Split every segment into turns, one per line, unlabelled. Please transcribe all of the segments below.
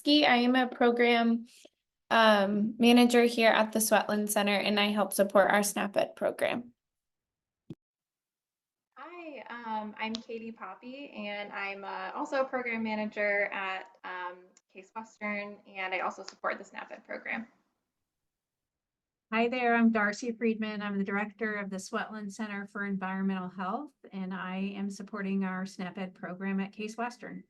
Ski. I am a program manager here at the Sweatland Center, and I help support our SNAP-Ed program.
Hi, I'm Katie Poppy, and I'm also a program manager at Case Western, and I also support the SNAP-Ed program.
Hi there, I'm Darcy Friedman. I'm the director of the Sweatland Center for Environmental Health, and I am supporting our SNAP-Ed program at Case Western.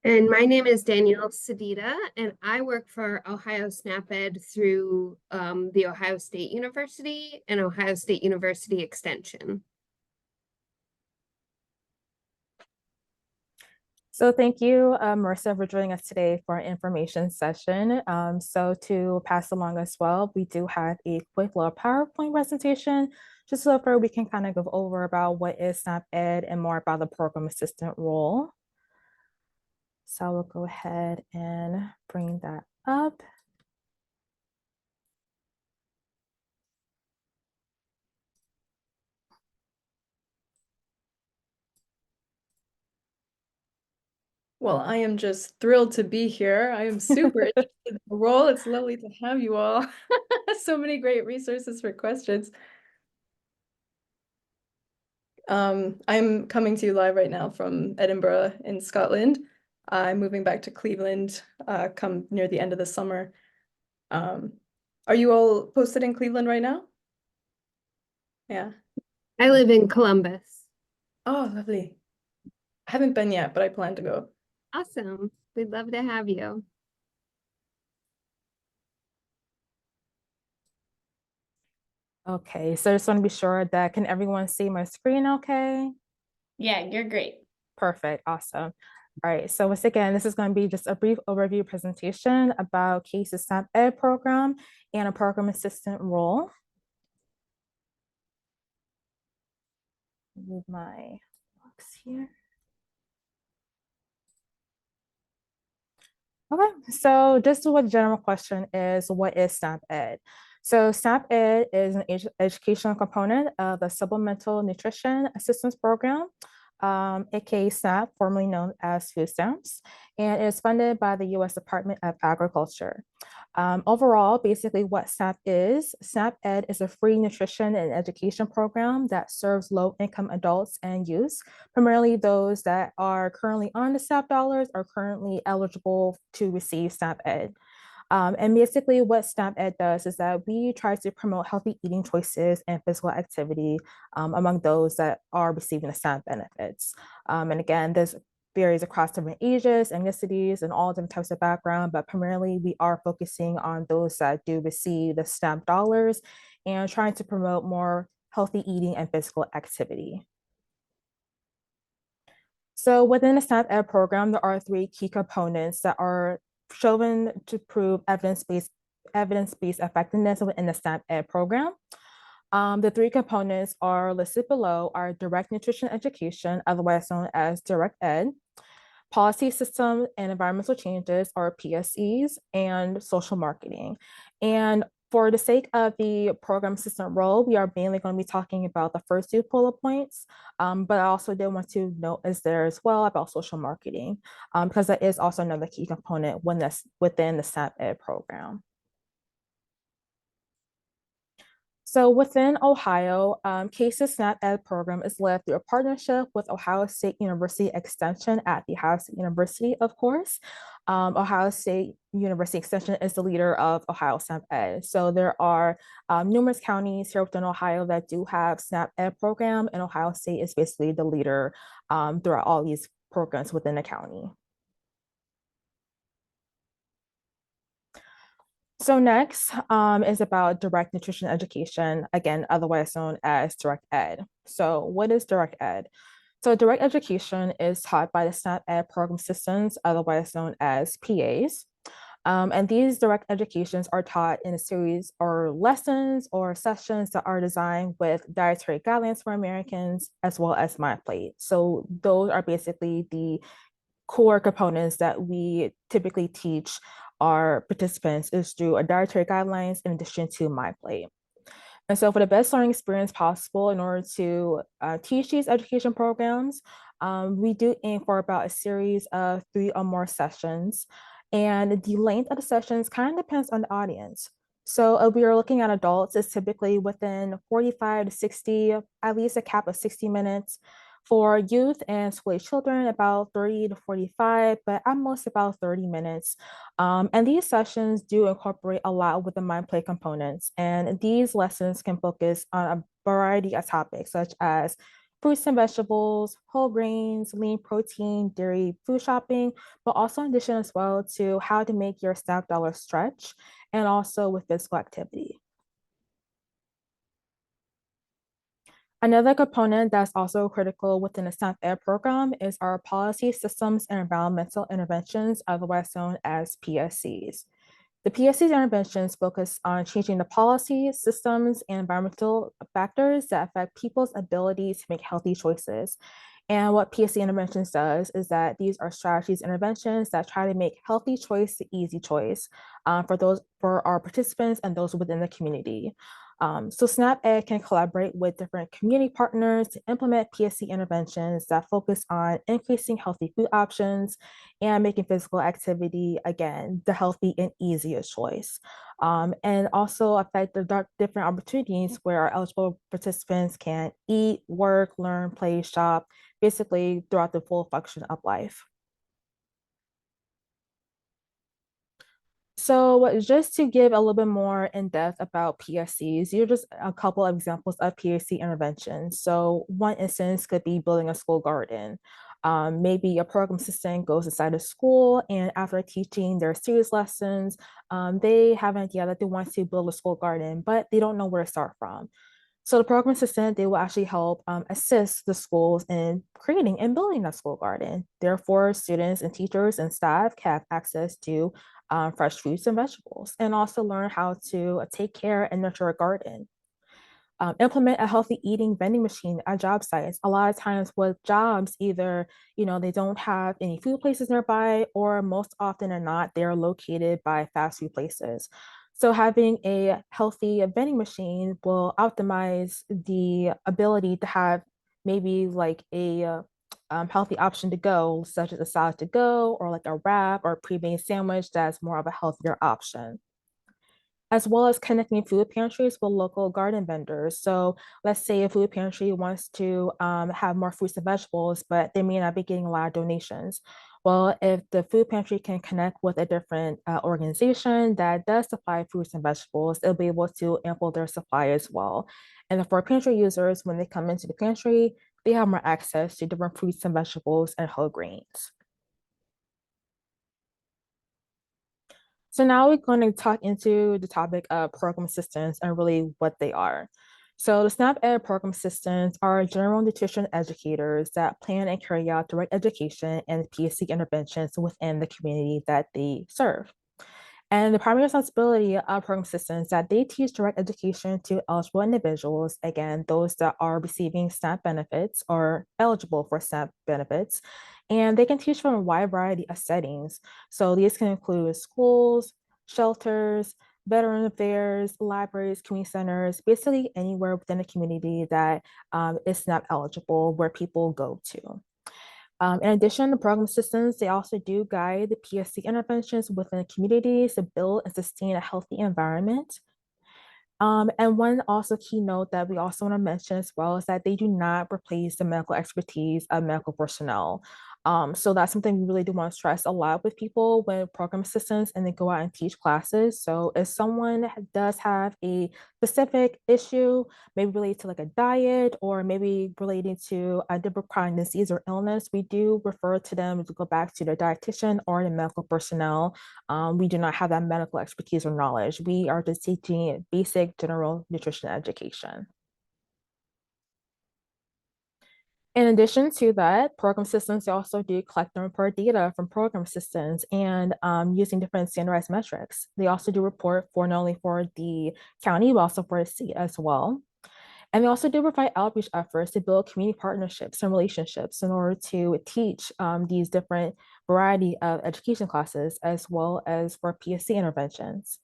And my name is Danielle Sedita, and I work for Ohio SNAP-Ed through the Ohio State University and Ohio State University Extension.
So thank you, Marissa, for joining us today for our information session. So to pass along as well, we do have a quick little PowerPoint presentation, just so we can kind of go over about what is SNAP-Ed and more about the program assistant role. So we'll go ahead and bring that up.
Well, I am just thrilled to be here. I am super interested in the role. It's lovely to have you all. So many great resources for questions. I'm coming to you live right now from Edinburgh in Scotland. I'm moving back to Cleveland come near the end of the summer. Are you all posted in Cleveland right now? Yeah.
I live in Columbus.
Oh, lovely. I haven't been yet, but I plan to go.
Awesome. We'd love to have you.
Okay, so I just want to be sure that can everyone see my screen okay?
Yeah, you're great.
Perfect, awesome. All right, so once again, this is going to be just a brief overview presentation about Case's SNAP-Ed program and a program assistant role. Move my box here. Okay, so just what the general question is, what is SNAP-Ed? So SNAP-Ed is an educational component of the Supplemental Nutrition Assistance Program, aka SNAP, formerly known as food stamps, and it is funded by the U.S. Department of Agriculture. Overall, basically what SNAP-Ed is a free nutrition and education program that serves low-income adults and youth, primarily those that are currently on the SNAP dollars or currently eligible to receive SNAP-Ed. And basically what SNAP-Ed does is that we try to promote healthy eating choices and physical activity among those that are receiving the SNAP benefits. And again, this varies across different ages, ethnicities, and all different types of background, but primarily we are focusing on those that do receive the SNAP dollars and trying to promote more healthy eating and physical activity. So within the SNAP-Ed program, there are 3 key components that are shown to prove evidence-based effectiveness within the SNAP-Ed program. The 3 components are listed below are direct nutrition education, otherwise known as direct ed, policy system and environmental changes, or PSEs, and social marketing. And for the sake of the program assistant role, we are mainly going to be talking about the first 2 bullet points, but I also did want to note is there as well about social marketing, because that is also another key component within the SNAP-Ed program. So within Ohio, Case's SNAP-Ed program is led through a partnership with Ohio State University Extension at the Ohio State University, of course. Ohio State University Extension is the leader of Ohio SNAP-Ed. So there are numerous counties here within Ohio that do have SNAP-Ed program, and Ohio State is basically the leader throughout all these programs within the county. So next is about direct nutrition education, again, otherwise known as direct ed. So what is direct ed? So direct education is taught by the SNAP-Ed program assistants, otherwise known as PAs. And these direct educations are taught in a series or lessons or sessions that are designed with dietary guidelines for Americans, as well as MyPlate. So those are basically the core components that we typically teach our participants is through a dietary guidelines in addition to MyPlate. And so for the best learning experience possible in order to teach these education programs, We do aim for about a series of 3 or more sessions, and the length of the sessions kind of depends on the audience. So if we are looking at adults, it's typically within 45 to 60, at least a cap of 60 minutes. For youth and school-age children, about 30 to 45, but at most about 30 minutes. And these sessions do incorporate a lot with the mind play components. And these lessons can focus on a variety of topics, such as fruits and vegetables, whole grains, lean protein, dairy, food shopping, but also in addition as well to how to make your SNAP dollar stretch, and also with physical activity. Another component that's also critical within the SNAP Ed program is our policy systems and environmental interventions, otherwise known as PSCs. The PSCs interventions focus on changing the policies, systems, and environmental factors that affect people's ability to make healthy choices. And what PSC interventions does is that these are strategies, interventions that try to make healthy choice the easy choice for our participants and those within the community. So SNAP-Ed can collaborate with different community partners to implement PSC interventions that focus on increasing healthy food options and making physical activity, again, the healthy and easiest choice. And also affect the different opportunities where our eligible participants can eat, work, learn, play, shop, basically throughout the full function of life. So just to give a little bit more in depth about PSCs, these are just a couple of examples of PSC interventions. So one instance could be building a school garden. Maybe a program assistant goes inside a school, and after teaching their series lessons, they have an idea that they want to build a school garden, but they don't know where to start from. So the program assistant, they will actually help assist the schools in creating and building that school garden. Therefore, students and teachers and staff can have access to fresh fruits and vegetables, and also learn how to take care and nurture a garden. Implement a healthy eating vending machine at job sites. A lot of times with jobs, either, they don't have any food places nearby, or most often than not, they're located by fast food places. So having a healthy vending machine will optimize the ability to have maybe like a healthy option to go, such as a salad to go, or like a wrap or a pre-made sandwich that's more of a healthier option, as well as connecting food pantries with local garden vendors. So let's say a food pantry wants to have more fruits and vegetables, but they may not be getting a lot of donations. Well, if the food pantry can connect with a different organization that does supply fruits and vegetables, they'll be able to ample their supply as well. And for pantry users, when they come into the pantry, they have more access to different fruits and vegetables and whole grains. So now we're going to talk into the topic of program assistants and really what they are. So the SNAP Ed program assistants are general nutrition educators that plan and carry out direct education and PSC interventions within the community that they serve. And the primary responsibility of program assistants is that they teach direct education to eligible individuals, again, those that are receiving SNAP benefits or eligible for SNAP benefits. And they can teach from a wide variety of settings. So these can include schools, shelters, veteran affairs, libraries, community centers, basically anywhere within the community that is SNAP eligible where people go to. In addition, the program assistants, they also do guide the PSC interventions within communities to build and sustain a healthy environment. And one also key note that we also want to mention as well is that they do not replace the medical expertise of medical personnel. So that's something we really do want to stress a lot with people when program assistants and they go out and teach classes. So if someone does have a specific issue, maybe related to like a diet or maybe relating to a different chronic disease or illness, we do refer to them to go back to the dietitian or the medical personnel. We do not have that medical expertise or knowledge. We are just teaching basic general nutrition education. In addition to that, program assistants also do collect and report data from program assistants and using different standardized metrics. They also do report for not only for the county, but also for the state as well. And they also do provide outreach efforts to build community partnerships and relationships in order to teach these different variety of education classes, as well as for PSC interventions.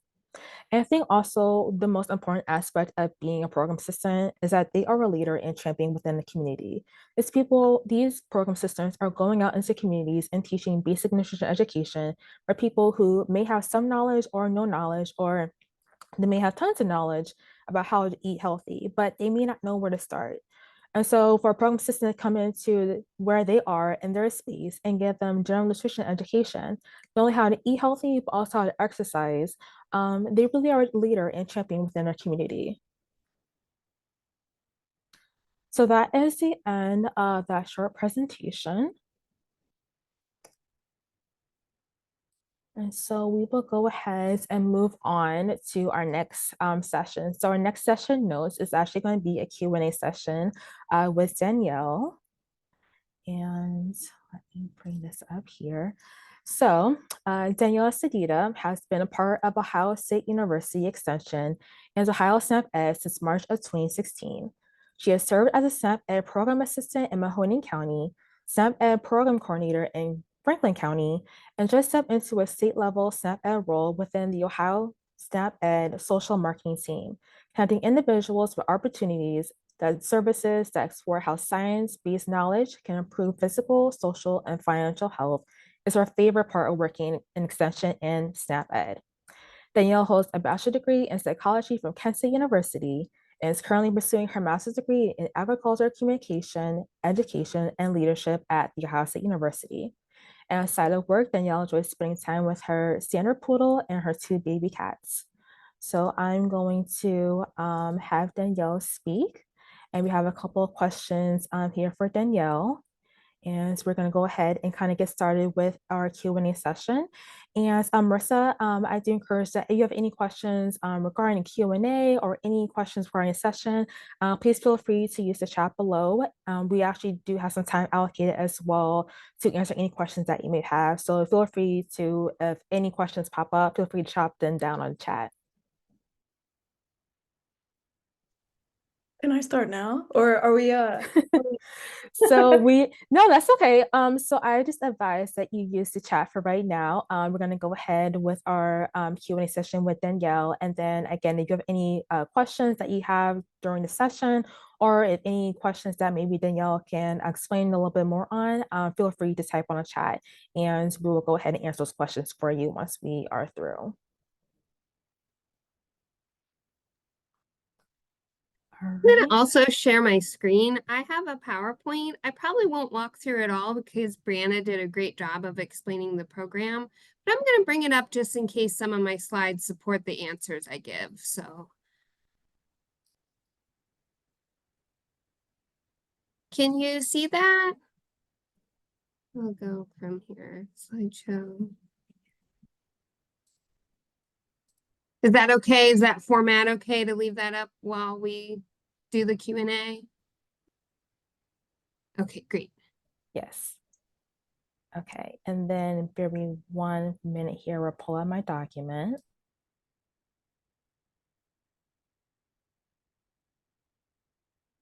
And I think also the most important aspect of being a program assistant is that they are a leader in championing within the community. These program assistants are going out into communities and teaching basic nutrition education for people who may have some knowledge or no knowledge, or they may have tons of knowledge about how to eat healthy, but they may not know where to start. And so for a program assistant to come into where they are in their space and give them general nutrition education, not only how to eat healthy, but also how to exercise, they really are a leader and champion within their community. So that is the end of that short presentation. And so we will go ahead and move on to our next session. So our next session notes is actually going to be a Q&A session with Danielle. And let me bring this up here. So Danielle Sedita has been a part of Ohio State University Extension and Ohio SNAP Ed since March of 2016. She has served as a SNAP Ed program assistant in Mahoning County, SNAP Ed program coordinator in Franklin County, and just stepped into a state-level SNAP Ed role within the Ohio SNAP Ed social marketing team, connecting individuals with opportunities that services that explore how science-based knowledge can improve physical, social, and financial health is her favorite part of working in extension and SNAP Ed. Danielle holds a bachelor's degree in psychology from Kent State University and is currently pursuing her master's degree in agriculture, communication, education, and leadership at the Ohio State University. And outside of work, Danielle enjoys spending time with her standard poodle and her 2 baby cats. So I'm going to have Danielle speak. And we have a couple of questions here for Danielle. And so we're going to go ahead and kind of get started with our Q&A session. And Marissa, I do encourage that if you have any questions regarding Q&A or any questions regarding a session, please feel free to use the chat below. We actually do have some time allocated as well to answer any questions that you may have. So feel free to, if any questions pop up, feel free to chop them down on the chat.
Can I start now? Or are we
No, that's okay. So I just advise that you use the chat for right now. We're going to go ahead with our Q&A session with Danielle. And then again, if you have any questions that you have during the session, or if any questions that maybe Danielle can explain a little bit more on, feel free to type on a chat and we will go ahead and answer those questions for you once we are through.
I'm going to also share my screen. I have a PowerPoint. I probably won't walk through it all because Brianna did a great job of explaining the program, but I'm going to bring it up just in case some of my slides support the answers I give. So can you see that? I'll go from here, slideshow. Is that okay? Is that format okay to leave that up while we do the Q&A? Okay, great.
Yes. Okay, and then bear me 1 minute here. We'll pull out my document.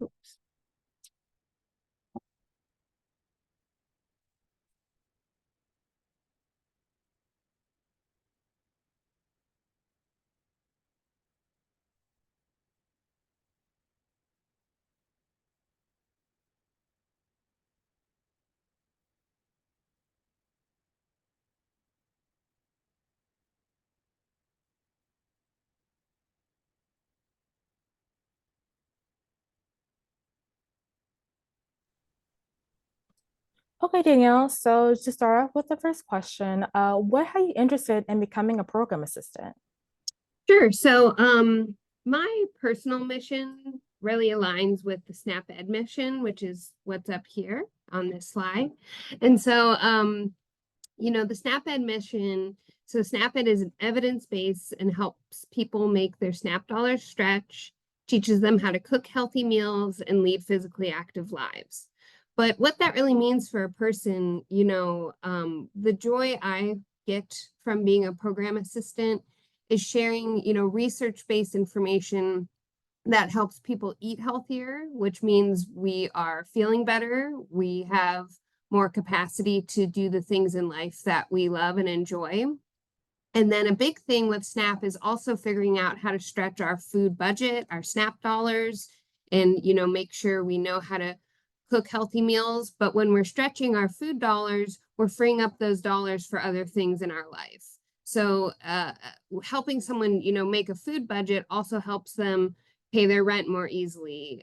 Oops. Okay, Danielle, so to start off with the first question, what are you interested in becoming a program assistant?
Sure. So my personal mission really aligns with the SNAP Ed mission, which is what's up here on this slide. And so you know, the SNAP Ed mission, so SNAP Ed is evidence-based and helps people make their SNAP dollars stretch, teaches them how to cook healthy meals and lead physically active lives. But what that really means for a person, you know, the joy I get from being a program assistant is sharing, you know, research-based information that helps people eat healthier, which means we are feeling better. We have more capacity to do the things in life that we love and enjoy. And then a big thing with SNAP is also figuring out how to stretch our food budget, our SNAP dollars, and, you know, make sure we know how to cook healthy meals. But when we're stretching our food dollars, we're freeing up those dollars for other things in our life. So helping someone, you know, make a food budget also helps them pay their rent more easily,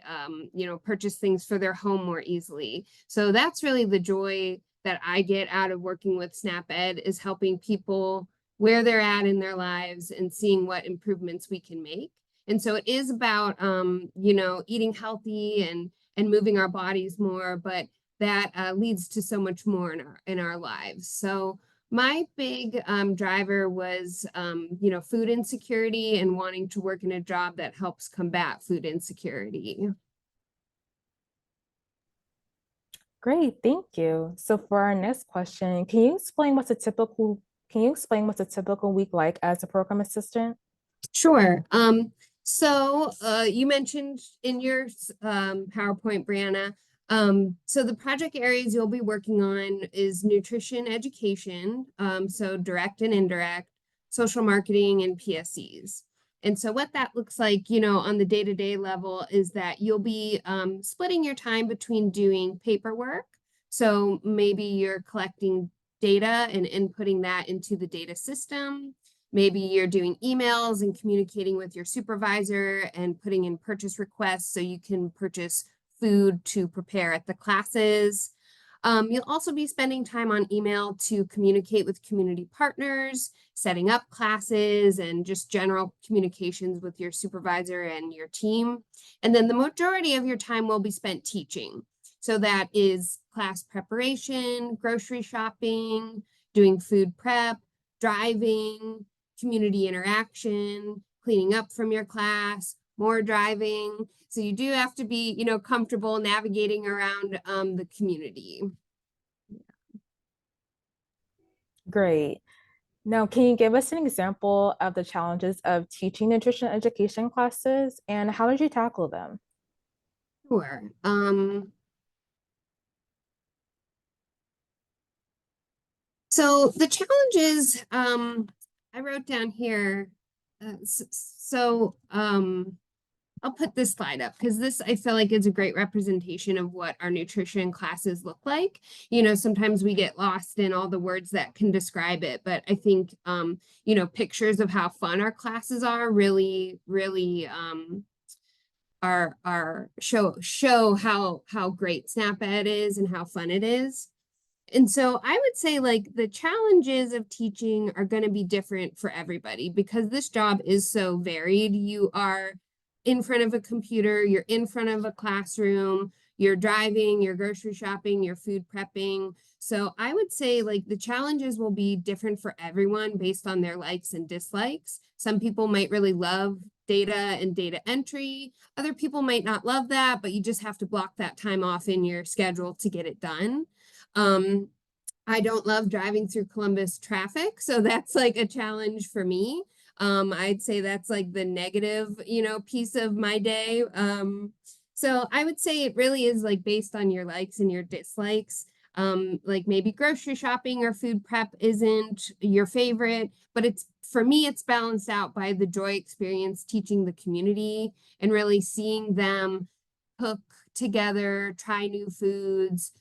you know, purchase things for their home more easily. So that's really the joy that I get out of working with SNAP Ed, is helping people where they're at in their lives and seeing what improvements we can make. And so it is about, you know, eating healthy and moving our bodies more, but that leads to so much more in our lives. So my big driver was, you know, food insecurity and wanting to work in a job that helps combat food insecurity.
Great, thank you. So for our next question, can you explain what's a typical week like as a program assistant?
Sure. So you mentioned in your PowerPoint, Brianna, so the project areas you'll be working on is nutrition education, so direct and indirect, social marketing, and PSCs. And so what that looks like, you know, on the day-to-day level is that you'll be splitting your time between doing paperwork. So maybe you're collecting data and inputting that into the data system. Maybe you're doing emails and communicating with your supervisor and putting in purchase requests so you can purchase food to prepare at the classes. You'll also be spending time on email to communicate with community partners, setting up classes, and just general communications with your supervisor and your team. And then the majority of your time will be spent teaching. So that is class preparation, grocery shopping, doing food prep, driving, community interaction, cleaning up from your class, more driving. So you do have to be, you know, comfortable navigating around the community.
Great. Now, can you give us an example of the challenges of teaching nutrition education classes and how did you tackle them?
Sure. So the challenges, I wrote down here. I'll put this slide up because this I feel like is a great representation of what our nutrition classes look like. You know, sometimes we get lost in all the words that can describe it, but I think, you know, pictures of how fun our classes are really show how great SNAP Ed is and how fun it is. And so I would say like the challenges of teaching are going to be different for everybody because this job is so varied. You are in front of a computer, you're in front of a classroom, you're driving, you're grocery shopping, you're food prepping. So I would say like the challenges will be different for everyone based on their likes and dislikes. Some people might really love data and data entry. Other people might not love that, but you just have to block that time off in your schedule to get it done. I don't love driving through Columbus traffic, so that's like a challenge for me. I'd say that's like the negative, you know, piece of my day. So I would say it really is like based on your likes and your dislikes. Like maybe grocery shopping or food prep isn't your favorite, but it's for me, it's balanced out by the joy experience teaching the community and really seeing them cook together, try new foods,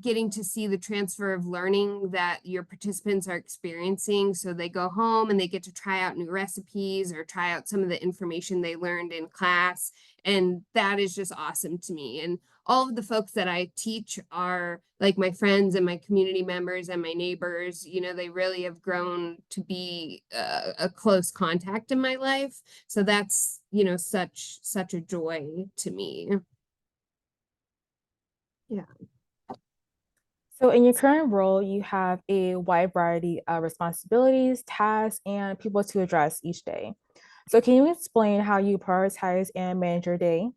getting to see the transfer of learning that your participants are experiencing. So they go home and they get to try out new recipes or try out some of the information they learned in class. And that is just awesome to me. And all of the folks that I teach are like my friends and my community members and my neighbors. You know, they really have grown to be a close contact in my life. So that's, you know, such a joy to me. Yeah.
So in your current role, you have a wide variety of responsibilities, tasks, and people to address each day. So can you explain how you prioritize and manage your day?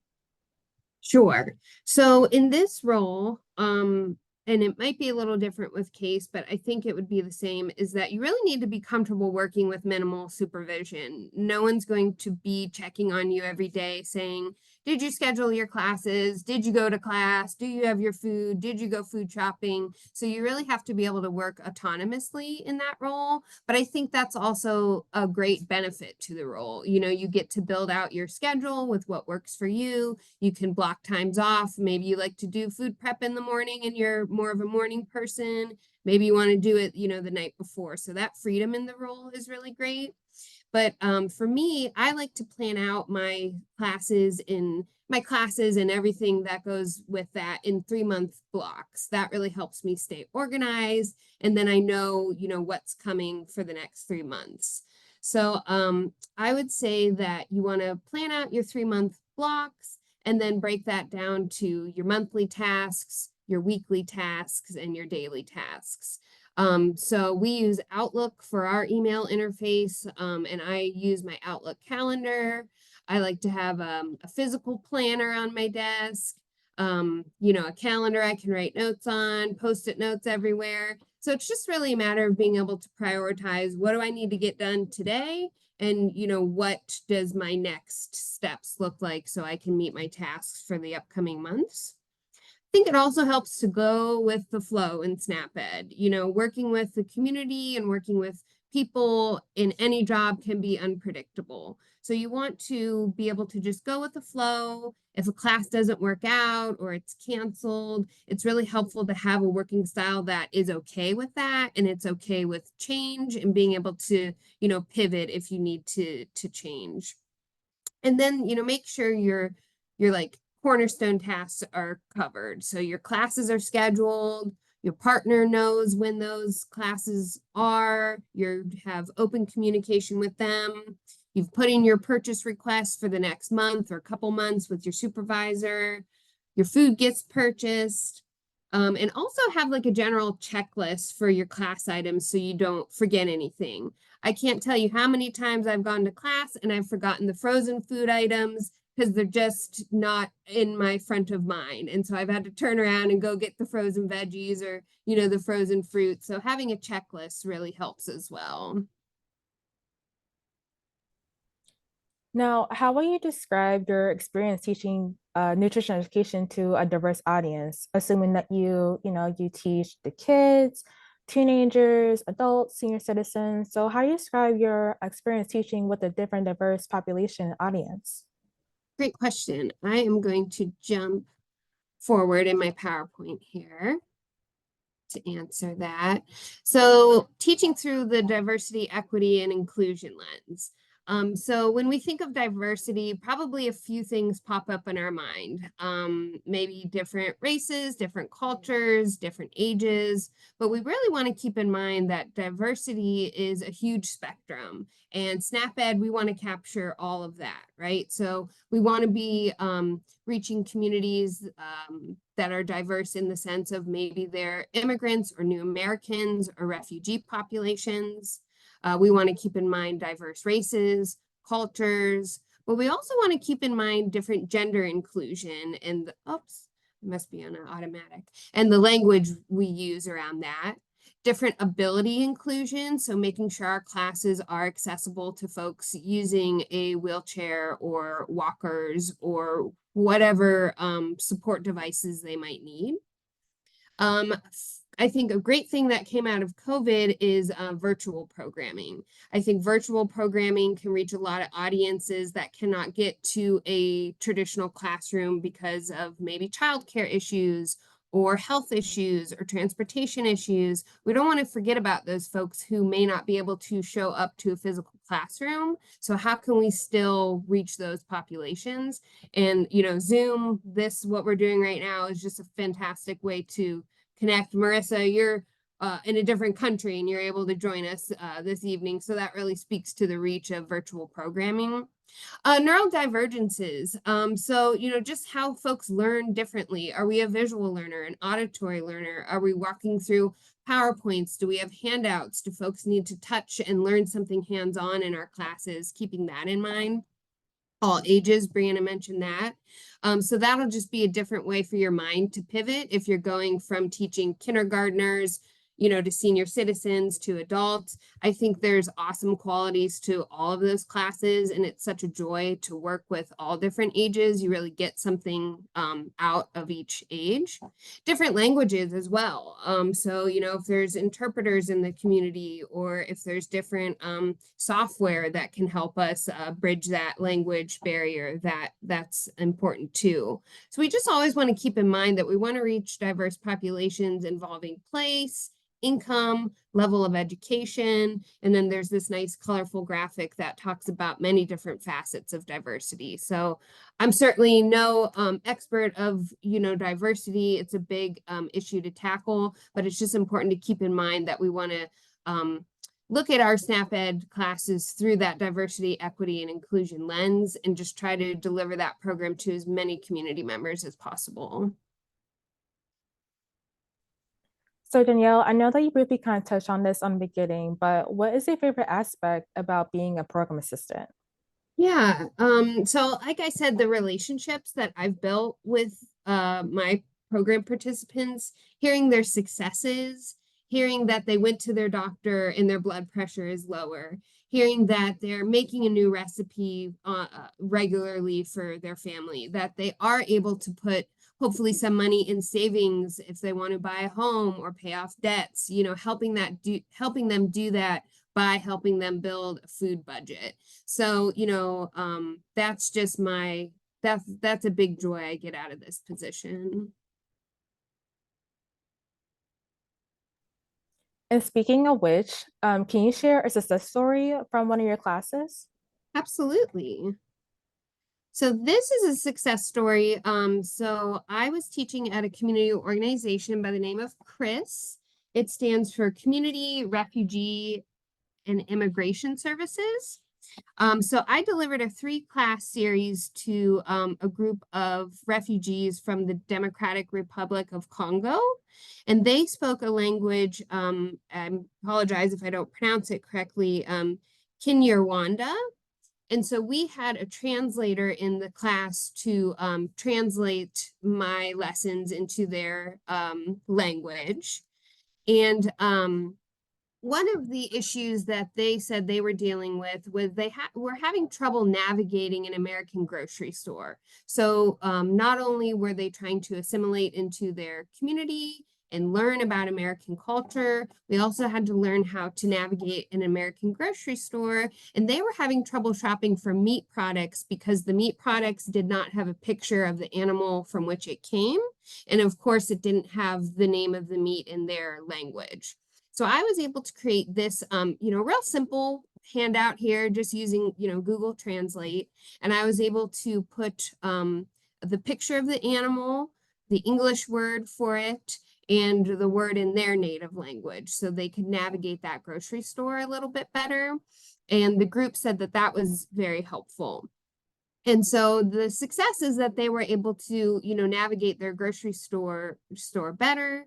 Sure. So in this role, and it might be a little different with CASE, but I think it would be the same, is that you really need to be comfortable working with minimal supervision. No one's going to be checking on you every day saying, did you schedule your classes? Did you go to class? Do you have your food? Did you go food shopping? So you really have to be able to work autonomously in that role. But I think that's also a great benefit to the role. You know, you get to build out your schedule with what works for you. You can block times off. Maybe you like to do food prep in the morning and you're more of a morning person. Maybe you want to do it, you know, the night before. So that freedom in the role is really great. But for me, I like to plan out my classes and everything that goes with that in 3-month blocks. That really helps me stay organized. And then I know, you know, what's coming for the next 3 months. So I would say that you want to plan out your 3-month blocks and then break that down to your monthly tasks, your weekly tasks, and your daily tasks. So we use Outlook for our email interface, and I use my Outlook calendar. I like to have a physical planner on my desk, you know, a calendar I can write notes on, post-it notes everywhere. So it's just really a matter of being able to prioritize what do I need to get done today, and, you know, what does my next steps look like so I can meet my tasks for the upcoming months. I think it also helps to go with the flow in SnapEd. You know, working with the community and working with people in any job can be unpredictable. So you want to be able to just go with the flow. If a class doesn't work out or it's canceled, it's really helpful to have a working style that is okay with that, and it's okay with change and being able to, you know, pivot if you need to change. And then, you know, make sure your like cornerstone tasks are covered. So your classes are scheduled, your partner knows when those classes are, you have open communication with them. You've put in your purchase request for the next month or a couple months with your supervisor. Your food gets purchased. And also have like a general checklist for your class items so you don't forget anything. I can't tell you how many times I've gone to class and I've forgotten the frozen food items because they're just not in my front of mind. And so I've had to turn around and go get the frozen veggies or, you know, the frozen fruit. So having a checklist really helps as well.
Now, how will you describe your experience teaching nutrition education to a diverse audience, assuming that you teach the kids, teenagers, adults, senior citizens? So how do you describe your experience teaching with a different diverse population audience?
Great question. I am going to jump forward in my PowerPoint here to answer that. So teaching through the diversity, equity, and inclusion lens. So when we think of diversity, probably a few things pop up in our mind. Maybe different races, different cultures, different ages, but we really want to keep in mind that diversity is a huge spectrum, and SnapEd, we want to capture all of that, right? So we want to be reaching communities that are diverse in the sense of maybe they're immigrants or new Americans or refugee populations. We want to keep in mind diverse races, cultures, but we also want to keep in mind different gender inclusion and it must be on an automatic, and the language we use around that. Different ability inclusion, so making sure our classes are accessible to folks using a wheelchair or walkers or whatever support devices they might need. I think a great thing that came out of COVID is virtual programming. I think virtual programming can reach a lot of audiences that cannot get to a traditional classroom because of maybe childcare issues or health issues or transportation issues. We don't want to forget about those folks who may not be able to show up to a physical classroom. So how can we still reach those populations? And, you know, Zoom, what we're doing right now is just a fantastic way to connect. Marissa, you're in a different country and you're able to join us this evening. So that really speaks to the reach of virtual programming. Neural divergences. So, you know, just how folks learn differently. Are we a visual learner, an auditory learner? Are we walking through PowerPoints? Do we have handouts? Do folks need to touch and learn something hands-on in our classes? Keeping that in mind. All ages, Brianna mentioned that. So that'll just be a different way for your mind to pivot if you're going from teaching kindergartners, to senior citizens, to adults. I think there's awesome qualities to all of those classes, and it's such a joy to work with all different ages. You really get something out of each age. Different languages as well. So, if there's interpreters in the community, or if there's different software that can help us bridge that language barrier, that's important too. So we just always want to keep in mind that we want to reach diverse populations involving place, income, level of education, and then there's this nice colorful graphic that talks about many different facets of diversity. So I'm certainly no expert of diversity. It's a big issue to tackle, but it's just important to keep in mind that we want to look at our SNAP-Ed classes through that diversity, equity, and inclusion lens, and just try to deliver that program to as many community members as possible.
So Danielle, I know that you briefly kind of touched on this on the beginning, but what is your favorite aspect about being a program assistant?
Yeah, so like I said, the relationships that I've built with my program participants, hearing their successes, hearing that they went to their doctor and their blood pressure is lower, hearing that they're making a new recipe regularly for their family, that they are able to put hopefully some money in savings if they want to buy a home or pay off debts, helping them do that by helping them build a food budget. So, that's just that's a big joy I get out of this position.
And speaking of which, can you share a success story from one of your classes?
Absolutely. So this is a success story. So I was teaching at a community organization by the name of CRIS. It stands for Community, Refugee, and Immigration Services. So I delivered a 3-class series to a group of refugees from the Democratic Republic of Congo, and they spoke a language, I apologize if I don't pronounce it correctly, Kinyarwanda. And so we had a translator in the class to translate my lessons into their language. And one of the issues that they said they were dealing with was they were having trouble navigating an American grocery store. So not only were they trying to assimilate into their community and learn about American culture, we also had to learn how to navigate an American grocery store. And they were having trouble shopping for meat products because the meat products did not have a picture of the animal from which it came. And of course, it didn't have the name of the meat in their language. So I was able to create this, real simple handout here, just using, Google Translate. And I was able to put the picture of the animal, the English word for it, and the word in their native language, so they could navigate that grocery store a little bit better. And the group said that that was very helpful. And so the success is that they were able to, navigate their grocery store better,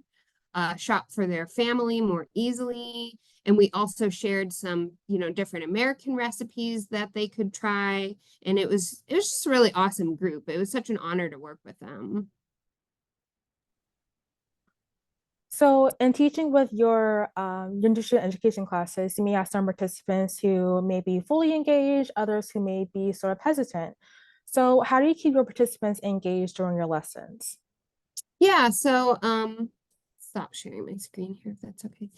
shop for their family more easily. And we also shared some, different American recipes that they could try. And it was just a really awesome group. It was such an honor to work with them.
So in teaching with your nutrition education classes, you may have some participants who may be fully engaged, others who may be sort of hesitant. So how do you keep your participants engaged during your lessons?
Yeah, so stop sharing my screen here if that's okay.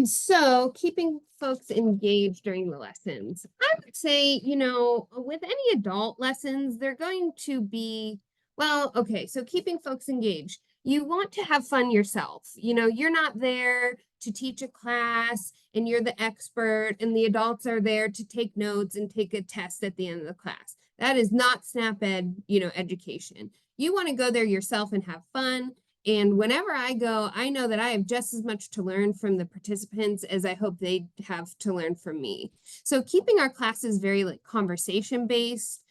So keeping folks engaged during the lessons. I would say, with any adult lessons, they're going to be, so keeping folks engaged. You want to have fun yourself. You're not there to teach a class and you're the expert and the adults are there to take notes and take a test at the end of the class. That is not SNAP-Ed, education. You want to go there yourself and have fun. And whenever I go, I know that I have just as much to learn from the participants as I hope they have to learn from me. So keeping our classes very conversation based,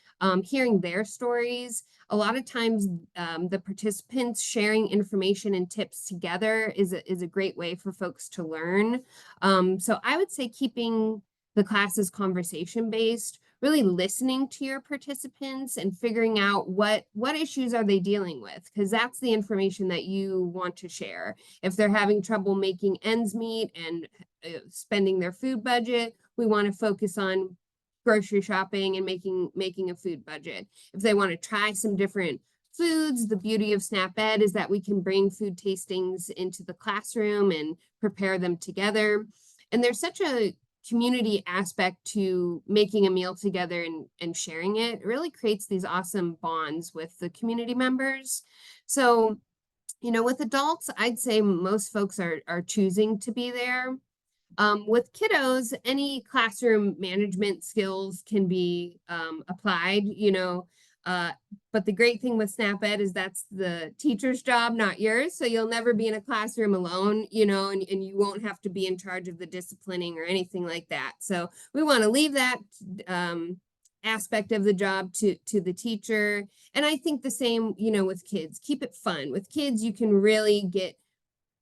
hearing their stories. A lot of times the participants sharing information and tips together is a great way for folks to learn. So I would say keeping the classes conversation based, really listening to your participants and figuring out what issues are they dealing with, because that's the information that you want to share. If they're having trouble making ends meet and spending their food budget, we want to focus on grocery shopping and making a food budget. If they want to try some different foods, the beauty of SNAP-Ed is that we can bring food tastings into the classroom and prepare them together. And there's such a community aspect to making a meal together and sharing it. It really creates these awesome bonds with the community members. So, you know, with adults, I'd say most folks are choosing to be there. With kiddos, any classroom management skills can be applied, you know, but the great thing with SNAP-Ed is that's the teacher's job, not yours. So you'll never be in a classroom alone, you know, and you won't have to be in charge of the disciplining or anything like that. So we want to leave that aspect of the job to the teacher. And I think the same, you know, with kids, keep it fun. With kids, you can really get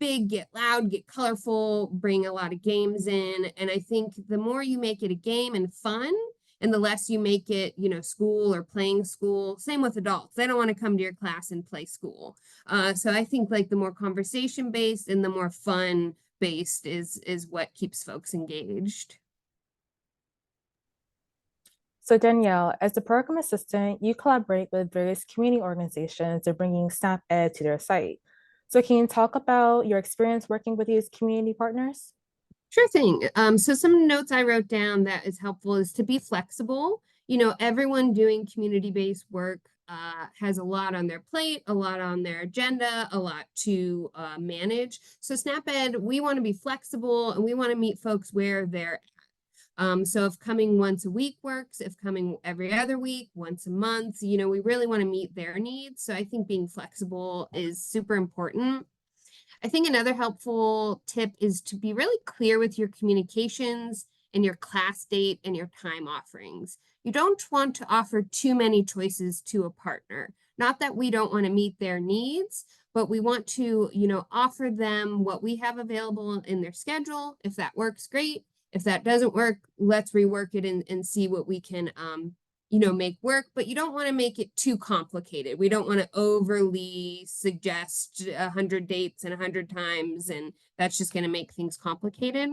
big, get loud, get colorful, bring a lot of games in. And I think the more you make it a game and fun, and the less you make it, you know, school or playing school. Same with adults. They don't want to come to your class and play school. So I think like the more conversation based and the more fun based is what keeps folks engaged.
So Danielle, as the program assistant, you collaborate with various community organizations in bringing SNAP-Ed to their site. So can you talk about your experience working with these community partners?
Sure thing. So some notes I wrote down that is helpful is to be flexible. You know, everyone doing community-based work has a lot on their plate, a lot on their agenda, a lot to manage. So SNAP-Ed, we want to be flexible and we want to meet folks where they're at. So if coming once a week works, if coming every other week, once a month, you know, we really want to meet their needs. So I think being flexible is super important. I think another helpful tip is to be really clear with your communications and your class date and your time offerings. You don't want to offer too many choices to a partner. Not that we don't want to meet their needs, but we want to, you know, offer them what we have available in their schedule. If that works, great. If that doesn't work, let's rework it and see what we can you know, make work, but you don't want to make it too complicated. We don't want to overly suggest 100 dates and 100 times, and that's just going to make things complicated.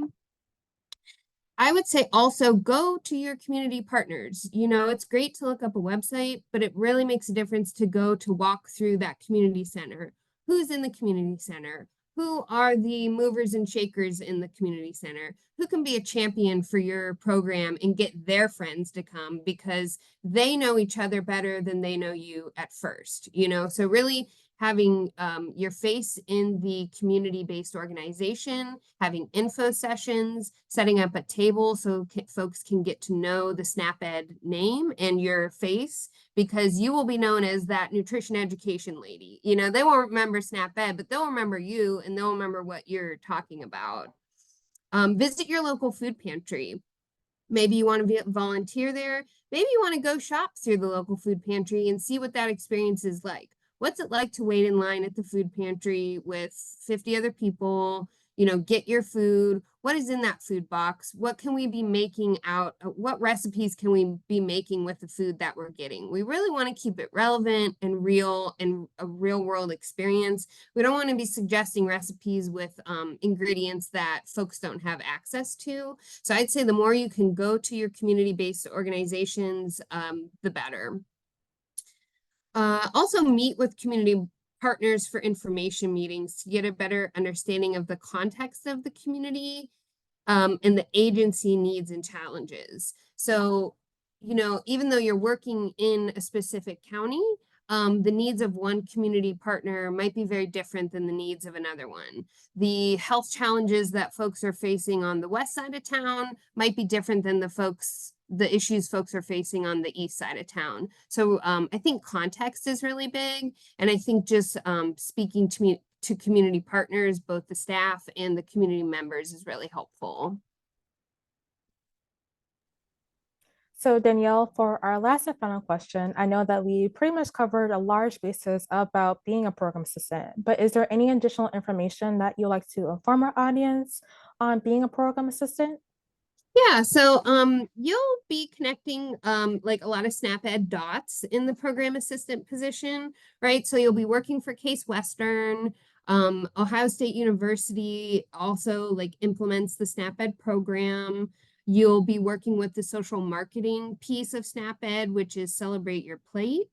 I would say also go to your community partners. You know, it's great to look up a website, but it really makes a difference to go to walk through that community center. Who's in the community center? Who are the movers and shakers in the community center? Who can be a champion for your program and get their friends to come because they know each other better than they know you at first, you know? So really having your face in the community-based organization, having info sessions, setting up a table so folks can get to know the SNAP-Ed name and your face, because you will be known as that nutrition education lady. You know, they won't remember SNAP-Ed, but they'll remember you and they'll remember what you're talking about. Visit your local food pantry. Maybe you want to volunteer there. Maybe you want to go shop through the local food pantry and see what that experience is like. What's it like to wait in line at the food pantry with 50 other people, you know, get your food? What is in that food box? What can we be making out? What recipes can we be making with the food that we're getting? We really want to keep it relevant and real and a real world experience. We don't want to be suggesting recipes with ingredients that folks don't have access to. So I'd say the more you can go to your community-based organizations, the better. Also meet with community partners for information meetings to get a better understanding of the context of the community and the agency needs and challenges. So, you know, even though you're working in a specific county, the needs of one community partner might be very different than the needs of another one. The health challenges that folks are facing on the west side of town might be different than the issues folks are facing on the east side of town. So I think context is really big. And I think just speaking to community partners, both the staff and the community members, is really helpful.
So Danielle, for our last and final question, I know that we pretty much covered a large basis about being a program assistant, but is there any additional information that you'd like to inform our audience on being a program assistant?
Yeah, so you'll be connecting like a lot of SNAP Ed dots in the program assistant position, right? So you'll be working for Case Western. Ohio State University also like implements the SNAP Ed program. You'll be working with the social marketing piece of SNAP Ed, which is Celebrate Your Plate.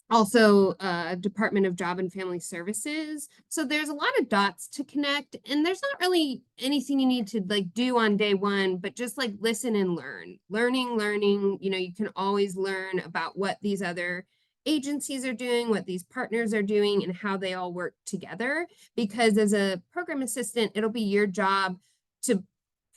Also Department of Job and Family Services. So there's a lot of dots to connect, and there's not really anything you need to like do on day one, but just like listen and learn. Learning, you know, you can always learn about what these other agencies are doing, what these partners are doing, and how they all work together. Because as a program assistant, it'll be your job to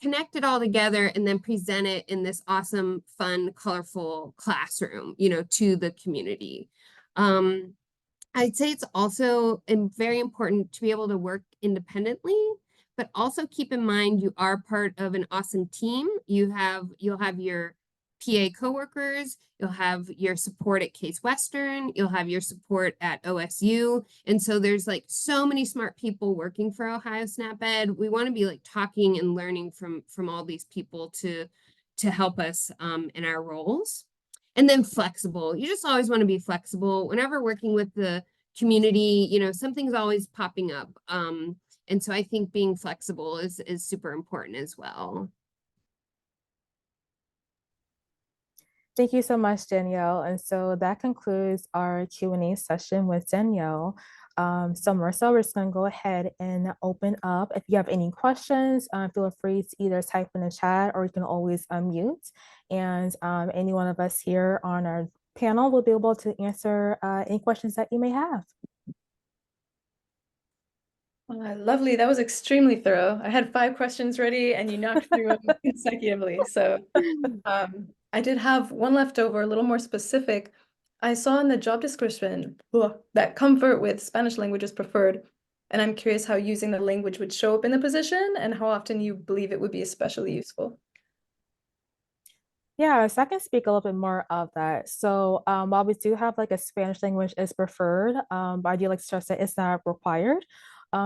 connect it all together and then present it in this awesome, fun, colorful classroom, you know, to the community. I'd say it's also very important to be able to work independently, but also keep in mind you are part of an awesome team. You'll have your PA coworkers, you'll have your support at Case Western, you'll have your support at OSU. And so there's like so many smart people working for Ohio Snap Ed. We want to be like talking and learning from all these people to help us in our roles. And then flexible. You just always want to be flexible. Whenever working with the community, you know, something's always popping up. And so I think being flexible is super important as well.
Thank you so much, Danielle. And so that concludes our Q&A session with Danielle. So Marissa, we're just going to go ahead and open up. If you have any questions, feel free to either type in the chat or you can always unmute. And any one of us here on our panel will be able to answer any questions that you may have.
Lovely. That was extremely thorough. I had 5 questions ready and you knocked through them consecutively. So I did have one left over, a little more specific. I saw in the job description that comfort with Spanish language is preferred. And I'm curious how using the language would show up in the position and how often you believe it would be especially useful.
Yeah, so I can speak a little bit more of that. So while we do have like a Spanish language is preferred, but I do like to stress that it's not required.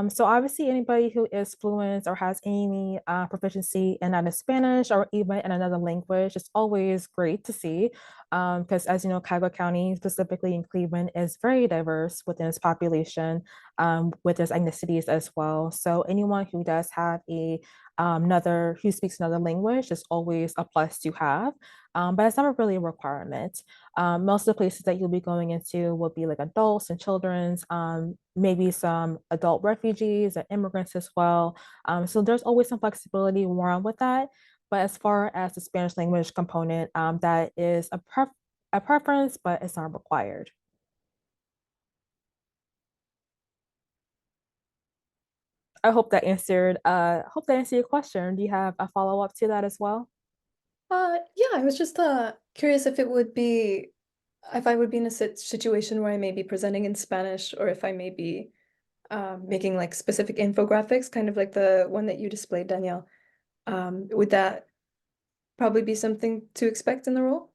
So obviously anybody who is fluent or has any proficiency in either Spanish or even in another language, it's always great to see. Because as you know, Cuyahoga County, specifically in Cleveland, is very diverse within its population, with its ethnicities as well. So anyone who does have who speaks another language is always a plus to have, but it's never really a requirement. Most of the places that you'll be going into will be like adults and children's, maybe some adult refugees and immigrants as well. So there's always some flexibility around with that. But as far as the Spanish language component, that is a preference, but it's not required. I hope that answered your question. Do you have a follow-up to that as well?
Yeah, I was just curious if I would be in a situation where I may be presenting in Spanish or if I may be making like specific infographics, kind of like the one that you displayed, Danielle. Would that probably be something to expect in the role?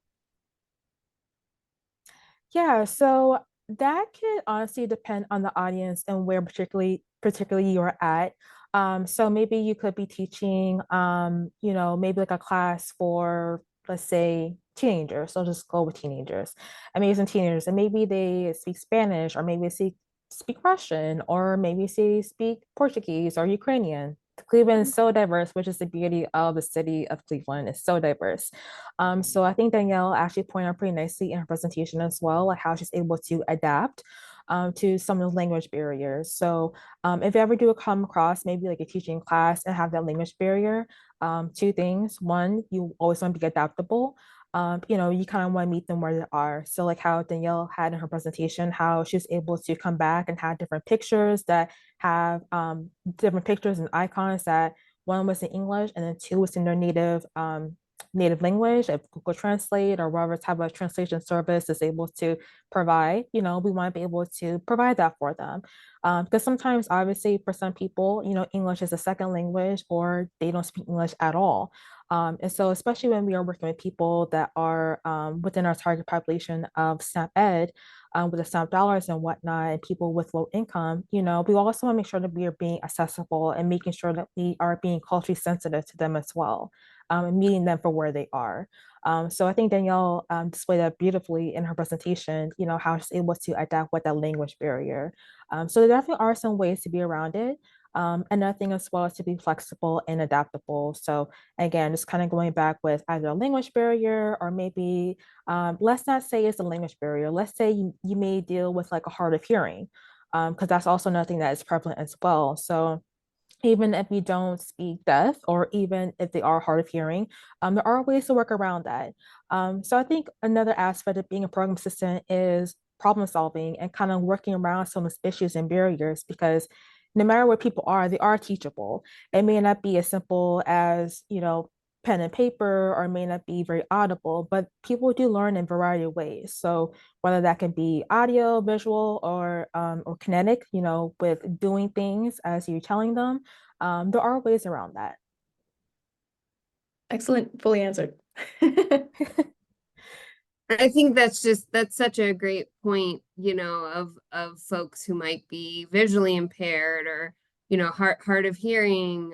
Yeah, so that can honestly depend on the audience and where particularly you're at. So maybe you could be teaching, maybe like a class for, let's say, teenagers. So just go with teenagers, amazing teenagers, and maybe they speak Spanish, or maybe they speak Russian, or maybe they speak Portuguese or Ukrainian. Cleveland is so diverse, which is the beauty of the city of Cleveland. It's so diverse. So I think Danielle actually pointed out pretty nicely in her presentation as well, like how she's able to adapt to some of the language barriers. So if you ever do come across maybe like a teaching class and have that language barrier, 2 things. One, you always want to be adaptable. You kind of want to meet them where they are. So like how Danielle had in her presentation, how she's able to come back and have different pictures that have different pictures and icons that one was in English and then 2 was in their native language, if Google Translate or whatever type of translation service is able to provide, we want to be able to provide that for them. Because sometimes, obviously, for some people, English is a second language or they don't speak English at all. And so, especially when we are working with people that are within our target population of SNAP Ed, with the SNAP dollars and whatnot, and people with low income, we also want to make sure that we are being accessible and making sure that we are being culturally sensitive to them as well, and meeting them for where they are. So I think Danielle displayed that beautifully in her presentation, how she's able to adapt with that language barrier. So there definitely are some ways to be around it. Another thing as well is to be flexible and adaptable. So again, just kind of going back with either a language barrier or maybe, let's not say it's a language barrier. Let's say you may deal with like a hard of hearing, because that's also another thing that is prevalent as well. So even if you don't speak deaf, or even if they are hard of hearing, there are ways to work around that. So I think another aspect of being a program assistant is problem solving and kind of working around some of those issues and barriers, because no matter where people are, they are teachable. It may not be as simple as, pen and paper, or may not be very audible, but people do learn in a variety of ways. So whether that can be audio, visual, or kinetic, with doing things as you're telling them, there are ways around that.
Excellent, fully answered.
I think that's such a great point, of folks who might be visually impaired or, hard of hearing.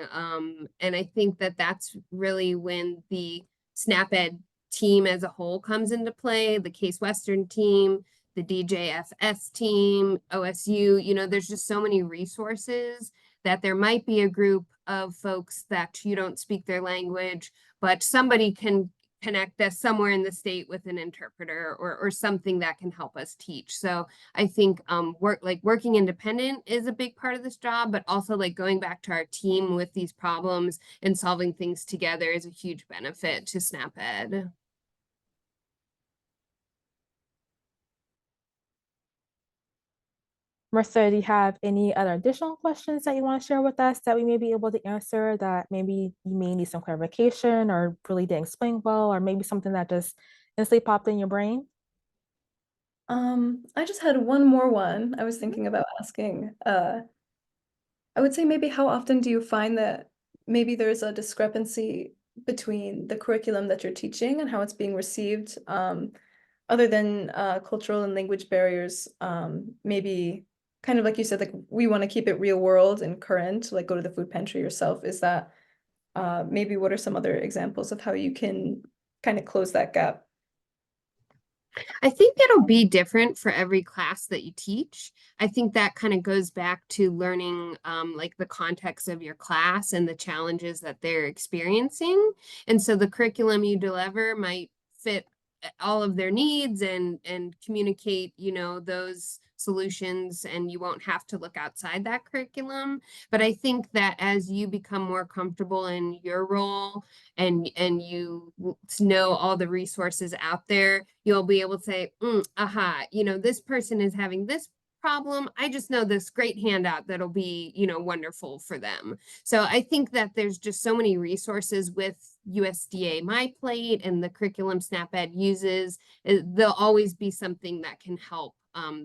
And I think that that's really when the SNAP Ed team as a whole comes into play, the Case Western team, the DJFS team, OSU, there's just so many resources that there might be a group of folks that you don't speak their language, but somebody can connect us somewhere in the state with an interpreter or something that can help us teach. So I think working independent is a big part of this job, but also like going back to our team with these problems and solving things together is a huge benefit to SNAP Ed.
Marissa, do you have any other additional questions that you want to share with us that we may be able to answer, that maybe you may need some clarification or really didn't explain well, or maybe something that just instantly popped in your brain?
I just had one more one I was thinking about asking. I would say maybe how often do you find that maybe there's a discrepancy between the curriculum that you're teaching and how it's being received, other than cultural and language barriers, maybe kind of like you said, like we want to keep it real world and current, like go to the food pantry yourself. Is that maybe what are some other examples of how you can kind of close that gap?
I think it'll be different for every class that you teach. I think that kind of goes back to learning like the context of your class and the challenges that they're experiencing. And so the curriculum you deliver might fit all of their needs and communicate, those solutions, and you won't have to look outside that curriculum. But I think that as you become more comfortable in your role and you know all the resources out there, you'll be able to say, aha, this person is having this problem. I just know this great handout that'll be, wonderful for them. So I think that there's just so many resources with USDA My Plate and the curriculum SNAP Ed uses. There'll always be something that can help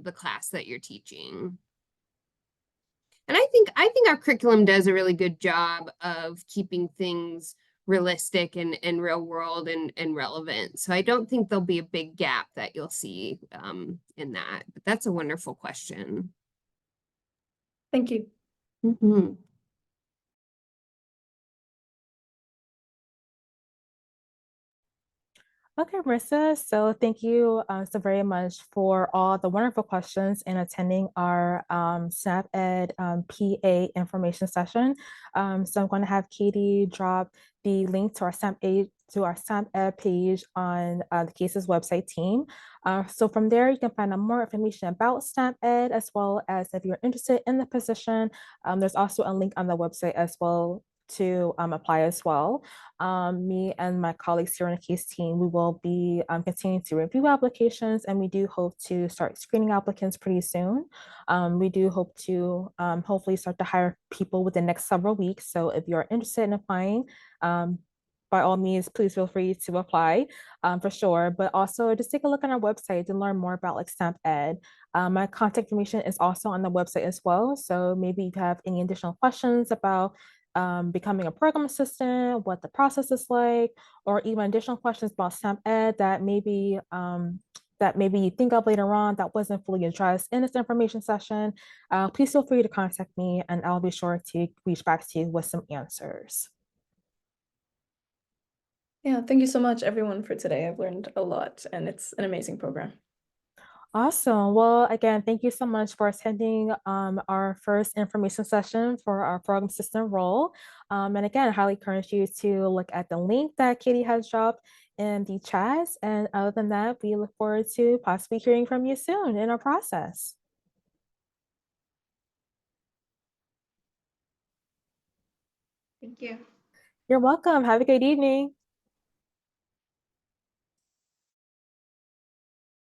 the class that you're teaching. And I think our curriculum does a really good job of keeping things realistic and real world and relevant. So I don't think there'll be a big gap that you'll see in that. But that's a wonderful question.
Thank you.
Mm-hmm.
Okay, Marissa, so thank you so very much for all the wonderful questions and attending our SNAP Ed PA information session. So I'm going to have Katie drop the link to our SNAP Ed page on the Cases website team. So from there, you can find out more information about SNAP Ed, as well as if you're interested in the position. There's also a link on the website as well to apply as well. Me and my colleagues here on the case team, we will be continuing to review applications, and we do hope to start screening applicants pretty soon. We do hope to hopefully start to hire people within the next several weeks. So if you're interested in applying, by all means, please feel free to apply for sure. But also just take a look on our website to learn more about like SNAP Ed. My contact information is also on the website as well. So maybe if you have any additional questions about becoming a program assistant, what the process is like, or even additional questions about SNAP Ed that maybe that maybe you think of later on that wasn't fully addressed in this information session, please feel free to contact me and I'll be sure to reach back to you with some answers.
Yeah, thank you so much, everyone, for today. I've learned a lot, and it's an amazing program.
Awesome. Well, again, thank you so much for attending our first information session for our program system role. And again, I highly encourage you to look at the link that Katie has dropped in the chat. And other than that, we look forward to possibly hearing from you soon in our process.
Thank you.
You're welcome. Have a good evening.